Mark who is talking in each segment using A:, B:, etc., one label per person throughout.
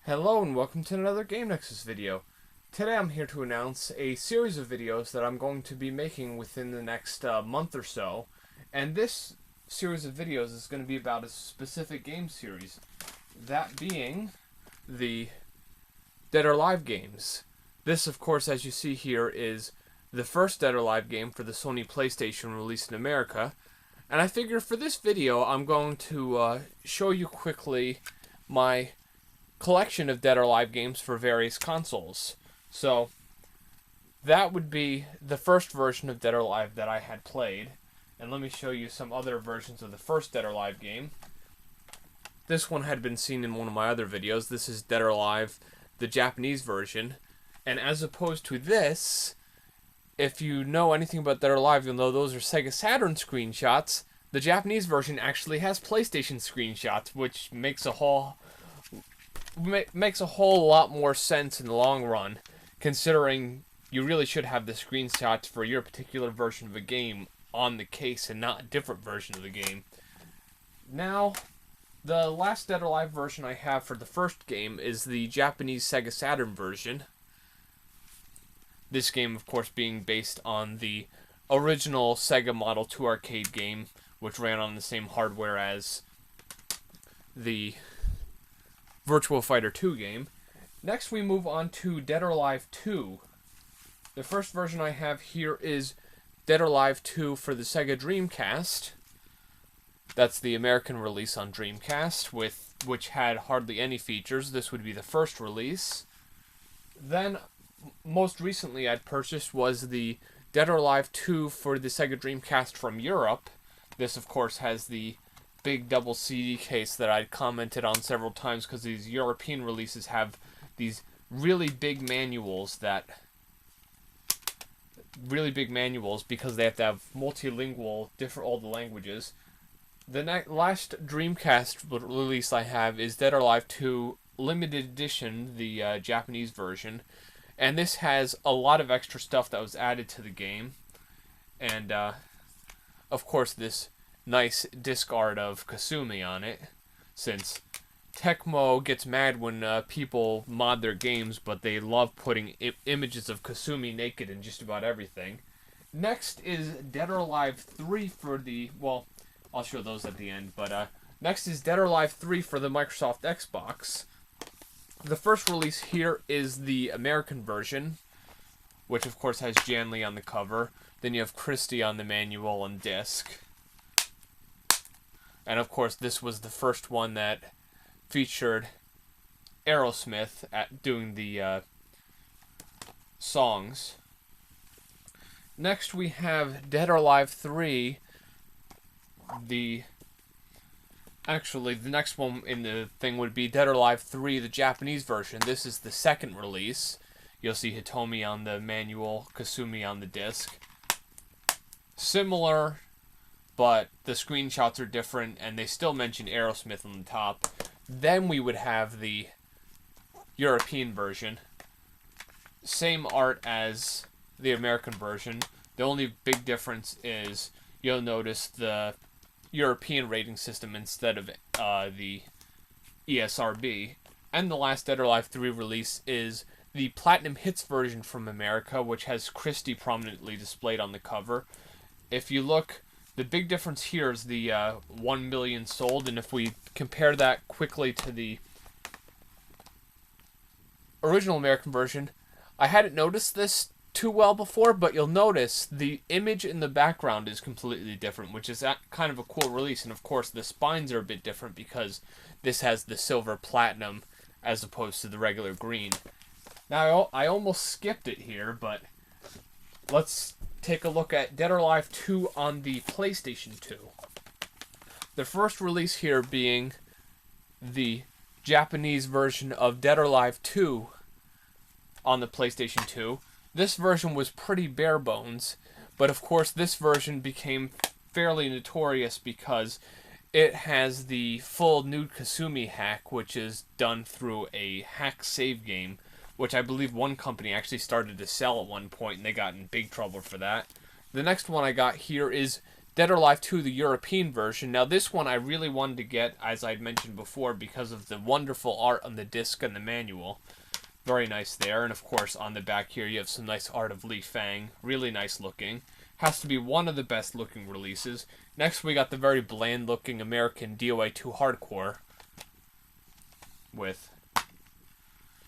A: Hello and welcome to another Game Nexus video. Today I'm here to announce a series of videos that I'm going to be making within the next month or so. And this series of videos is going to be about a specific game series. That being the Dead or Alive games. This, of course, as you see here, is the first Dead or Alive game for the Sony PlayStation released in America. And I figure for this video I'm going to show you quickly my collection of Dead or Alive games for various consoles. So that would be the first version of Dead or Alive that I had played. And let me show you some other versions of the first Dead or Alive game. This one had been seen in one of my other videos. This is Dead or Alive, the Japanese version. And as opposed to this, if you know anything about Dead or Alive, you'll know those are Sega Saturn screenshots. The Japanese version actually has PlayStation screenshots, which makes a whole lot more sense in the long run, considering you really should have the screenshots for your particular version of a game on the case and not a different version of the game. Now, the last Dead or Alive version I have for the first game is the Japanese Sega Saturn version. This game, of course, being based on the original Sega Model 2 arcade game, which ran on the same hardware as the Virtua Fighter 2 game. Next we move on to Dead or Alive 2. The first version I have here is Dead or Alive 2 for the Sega Dreamcast. That's the American release on Dreamcast, which had hardly any features. This would be the first release. Then, most recently I'd purchased was the Dead or Alive 2 for the Sega Dreamcast from Europe. This, of course, has the big double CD case that I'd commented on several times, because these European releases have these really big manuals because they have to have multilingual, all the languages. The last Dreamcast release I have is Dead or Alive 2 Limited Edition, the Japanese version, and this has a lot of extra stuff that was added to the game, and of course this nice disc art of Kasumi on it, since Tecmo gets mad when people mod their games, but they love putting images of Kasumi naked in just about everything. Next is Dead or Alive 3 for the, well, I'll show those at the end, but next is Dead or Alive 3 for the Microsoft Xbox. The first release here is the American version, which of course has Jan Lee on the cover. Then you have Christie on the manual and disc. And of course, this was the first one that featured Aerosmith doing the songs. Next, we have Dead or Alive 3. Actually, the next one in the thing would be Dead or Alive 3, the Japanese version. This is the second release. You'll see Hitomi on the manual, Kasumi on the disc. Similar, but the screenshots are different, and they still mention Aerosmith on the top. Then we would have the European version. Same art as the American version. The only big difference is you'll notice the European rating system instead of the ESRB. And the last Dead or Alive 3 release is the Platinum Hits version from America, which has Christie prominently displayed on the cover. If you look, the big difference here is the 1 million sold, and if we compare that quickly to the original American version, I hadn't noticed this too well before, but you'll notice the image in the background is completely different, which is kind of a cool release. And of course the spines are a bit different because this has the silver platinum as opposed to the regular green. Now I almost skipped it here, but let's take a look at Dead or Alive 2 on the PlayStation 2. The first release here being the Japanese version of Dead or Alive 2 on the PlayStation 2. This version was pretty bare bones, but of course this version became fairly notorious because it has the full nude Kasumi hack, which is done through a hack save game, which I believe one company actually started to sell at one point, and they got in big trouble for that. The next one I got here is Dead or Alive 2, the European version. Now this one I really wanted to get, as I'd mentioned before, because of the wonderful art on the disc and the manual. Very nice there. And of course on the back here you have some nice art of lei-fang. Really nice looking. Has to be one of the best looking releases. Next we got the very bland looking American DOA 2 Hardcore. With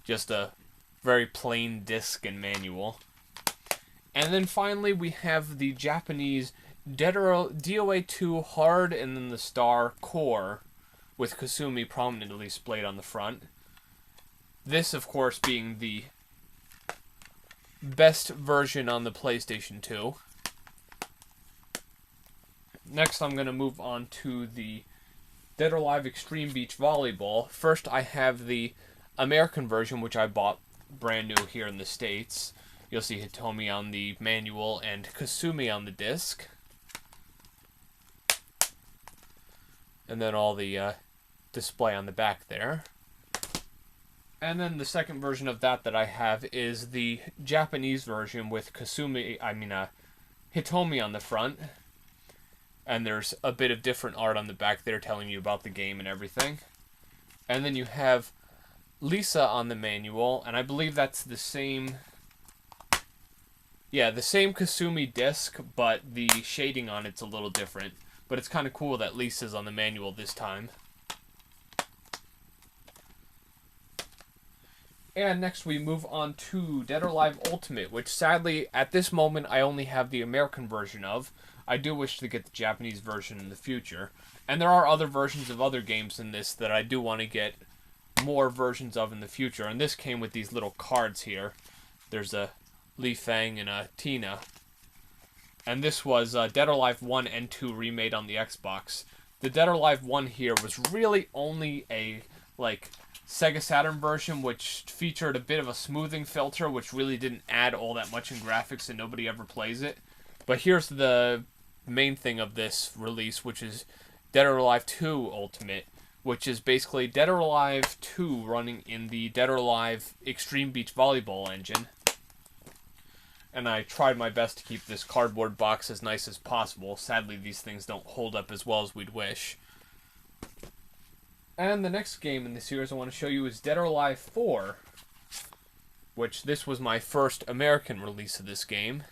A: just a very plain disc and manual. And then finally we have the Japanese DOA 2 Hard and then the Star Core with Kasumi prominently displayed on the front. This, of course, being the best version on the PlayStation 2. Next, I'm going to move on to the Dead or Alive Extreme Beach Volleyball. First, I have the American version, which I bought brand new here in the States. You'll see Hitomi on the manual and Kasumi on the disc. And then all the display on the back there. And then the second version of that I have is the Japanese version with Hitomi on the front. And there's a bit of different art on the back there telling you about the game and everything. And then you have Lisa on the manual, and I believe that's the same... Yeah, the same Kasumi disc, but the shading on it's a little different. But it's kind of cool that Lisa's on the manual this time. And next we move on to Dead or Alive Ultimate, which sadly, at this moment, I only have the American version of. I do wish to get the Japanese version in the future. And there are other versions of other games in this that I do want to get more versions of in the future. And this came with these little cards here. There's a lei-fang and a Tina. And this was Dead or Alive 1 and 2 remade on the Xbox. The Dead or Alive 1 here was really only a, Sega Saturn version, which featured a bit of a smoothing filter, which really didn't add all that much in graphics and nobody ever plays it. But here's the main thing of this release, which is Dead or Alive 2 Ultimate, which is basically Dead or Alive 2 running in the Dead or Alive Extreme Beach Volleyball engine. And I tried my best to keep this cardboard box as nice as possible. Sadly, these things don't hold up as well as we'd wish. And the next game in the series I want to show you is Dead or Alive 4, which this was my first American release of this game.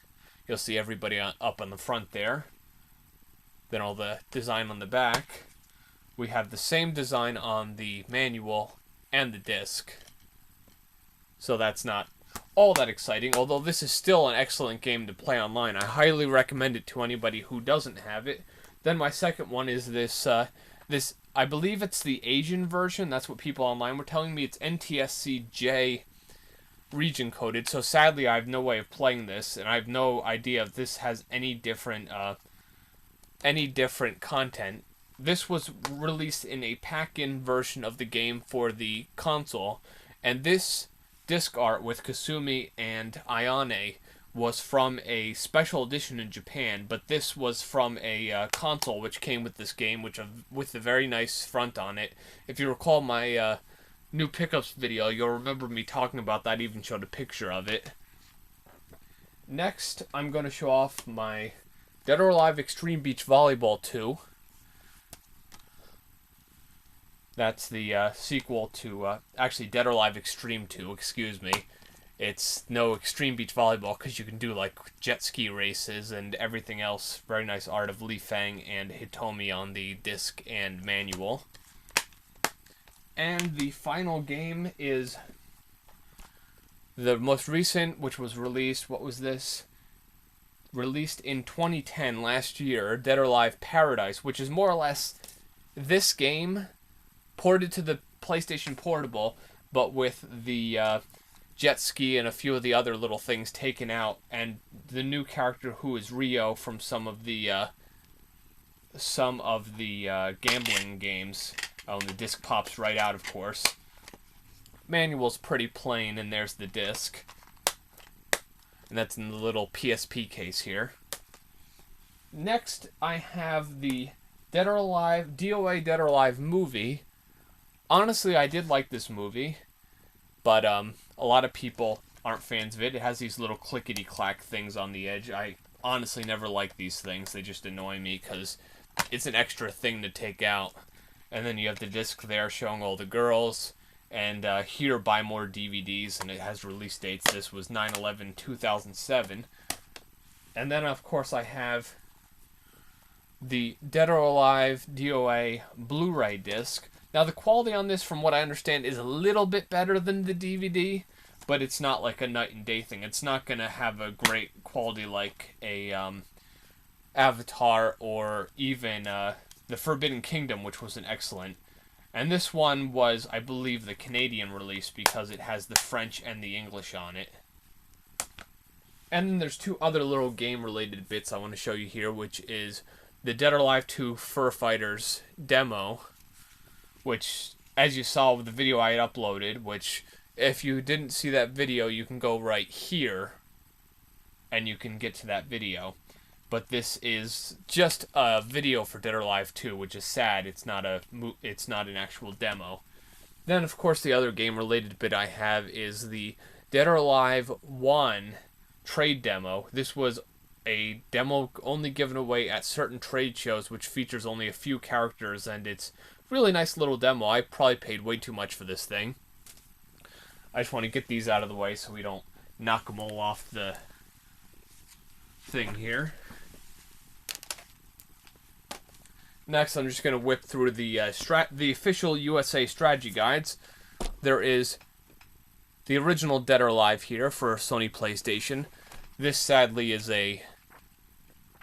A: You'll see everybody up on the front there. Then all the design on the back. We have the same design on the manual and the disc. So that's not all that exciting, although this is still an excellent game to play online. I highly recommend it to anybody who doesn't have it. Then my second one is this, I believe it's the Asian version. That's what people online were telling me. It's NTSC-J region coded, so sadly I have no way of playing this, and I have no idea if this has any different content. This was released in a pack-in version of the game for the console, and this disc art with Kasumi and Ayane was from a special edition in Japan, but this was from a console which came with this game, with a very nice front on it. If you recall my new pickups video, you'll remember me talking about that. I even showed a picture of it. Next, I'm going to show off my Dead or Alive Extreme Beach Volleyball 2. That's the sequel to, actually Dead or Alive Extreme 2, excuse me. It's no Extreme Beach Volleyball because you can do jet ski races and everything else. Very nice art of lei-fang and Hitomi on the disc and manual. And the final game is the most recent, which was released, what was this? Released in 2010, last year, Dead or Alive Paradise, which is more or less this game ported to the PlayStation Portable, but with the jet ski and a few of the other little things taken out, and the new character who is Rio from some of the gambling games. Oh, and the disc pops right out, of course. Manual's pretty plain, and there's the disc. And that's in the little PSP case here. Next, I have the Dead or Alive, DOA Dead or Alive movie. Honestly, I did like this movie, but a lot of people aren't fans of it. It has these little clickety-clack things on the edge. I honestly never liked these things. They just annoy me because it's an extra thing to take out. And then you have the disc there showing all the girls. And here, buy more DVDs, and it has release dates. This was 9/11/2007. And then, of course, I have the Dead or Alive DOA Blu-ray disc. Now, the quality on this, from what I understand, is a little bit better than the DVD, but it's not like a night and day thing. It's not going to have a great quality like a Avatar or even The Forbidden Kingdom, which was an excellent. And this one was, I believe, the Canadian release because it has the French and the English on it. And then there's two other little game-related bits I want to show you here, which is the Dead or Alive 2 Fur Fighters demo, which, as you saw with the video I had uploaded, which, if you didn't see that video, you can go right here, and you can get to that video. But this is just a video for Dead or Alive 2, which is sad. It's not an actual demo. Then, of course, the other game-related bit I have is the Dead or Alive 1 trade demo. This was a demo only given away at certain trade shows, which features only a few characters, and it's a really nice little demo. I probably paid way too much for this thing. I just want to get these out of the way so we don't knock them all off the thing here. Next, I'm just going to whip through the official USA strategy guides. There is the original Dead or Alive here for Sony PlayStation. This, sadly, is a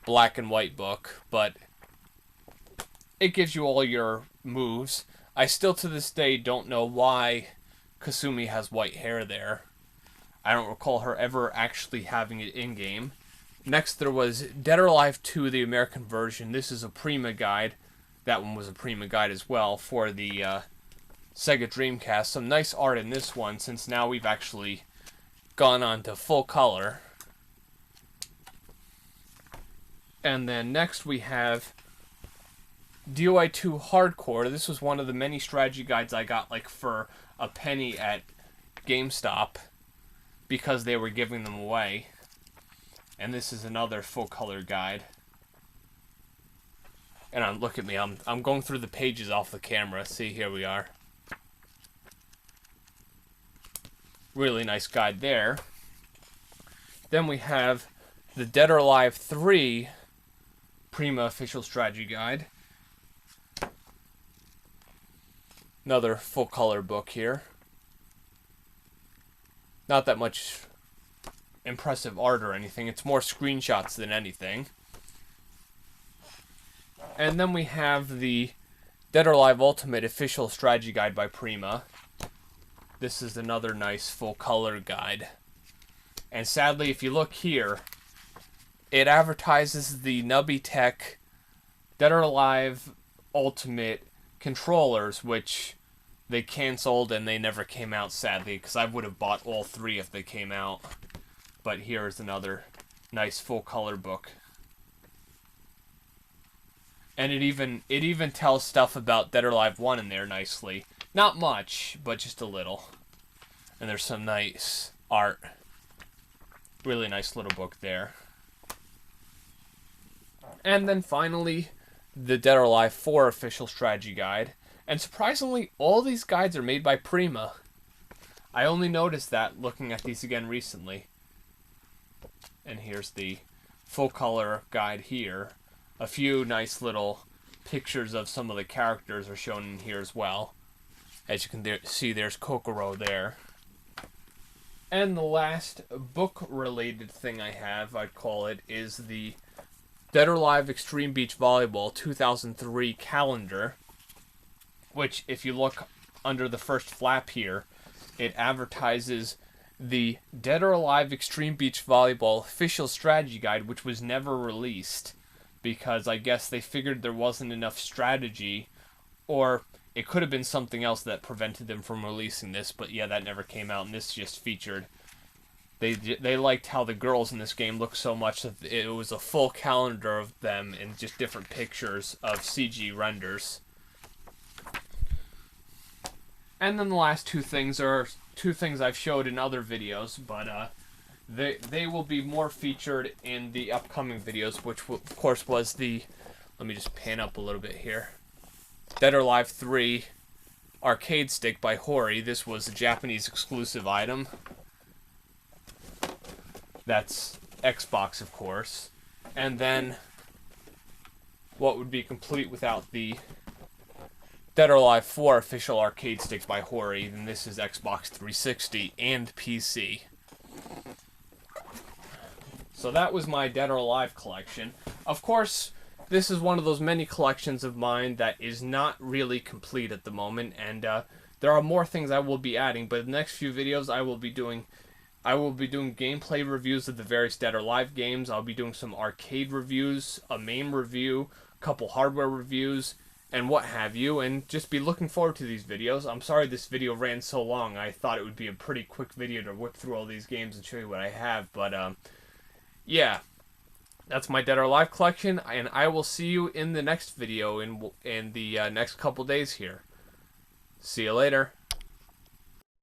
A: black and white book, but it gives you all your moves. I still, to this day, don't know why Kasumi has white hair there. I don't recall her ever actually having it in-game. Next, there was Dead or Alive 2, the American version. This is a Prima guide. That one was a Prima guide as well for the Sega Dreamcast. Some nice art in this one, since now we've actually gone on to full color. And then next we have DOI 2 Hardcore. This was one of the many strategy guides I got like for a penny at GameStop because they were giving them away. And this is another full color guide. And look at me, I'm going through the pages off the camera. See, here we are. Really nice guide there. Then we have the Dead or Alive 3 Prima official strategy guide. Another full color book here. Not that much impressive art or anything. It's more screenshots than anything. And then we have the Dead or Alive Ultimate official strategy guide by Prima. This is another nice full color guide. And sadly, if you look here, it advertises the Nubby Tech Dead or Alive Ultimate controllers, which they canceled and they never came out, sadly, because I would have bought all three if they came out. But here's another nice full color book. And it even tells stuff about Dead or Alive 1 in there nicely. Not much, but just a little. And there's some nice art. Really nice little book there. And then finally, the Dead or Alive 4 official strategy guide. And surprisingly, all these guides are made by Prima. I only noticed that looking at these again recently. And here's the full color guide here. A few nice little pictures of some of the characters are shown in here as well. As you can see, there's Kokoro there. And the last book-related thing I have, I'd call it, is the Dead or Alive Extreme Beach Volleyball 2003 calendar. Which, if you look under the first flap here, it advertises the Dead or Alive Extreme Beach Volleyball official strategy guide, which was never released. Because I guess they figured there wasn't enough strategy, or it could have been something else that prevented them from releasing this, but yeah, that never came out, and this just featured. They liked how the girls in this game looked so much that it was a full calendar of them and just different pictures of CG renders. And then the last two things are two things I've showed in other videos, but They will be more featured in the upcoming videos, which of course was the, let me just pan up a little bit here, Dead or Alive 3 arcade stick by Hori. This was a Japanese exclusive item. That's Xbox, of course. And then what would be complete without the Dead or Alive 4 official arcade stick by Hori, then this is Xbox 360 and PC. So that was my Dead or Alive collection. Of course, this is one of those many collections of mine that is not really complete at the moment, and there are more things I will be adding, but in the next few videos I will be doing gameplay reviews of the various Dead or Alive games. I'll be doing some arcade reviews, a MAME review, a couple hardware reviews, and what have you, and just be looking forward to these videos. I'm sorry this video ran so long. I thought it would be a pretty quick video to whip through all these games and show you what I have, but yeah, that's my Dead or Alive collection, and I will see you in the next video in the next couple days here. See you later.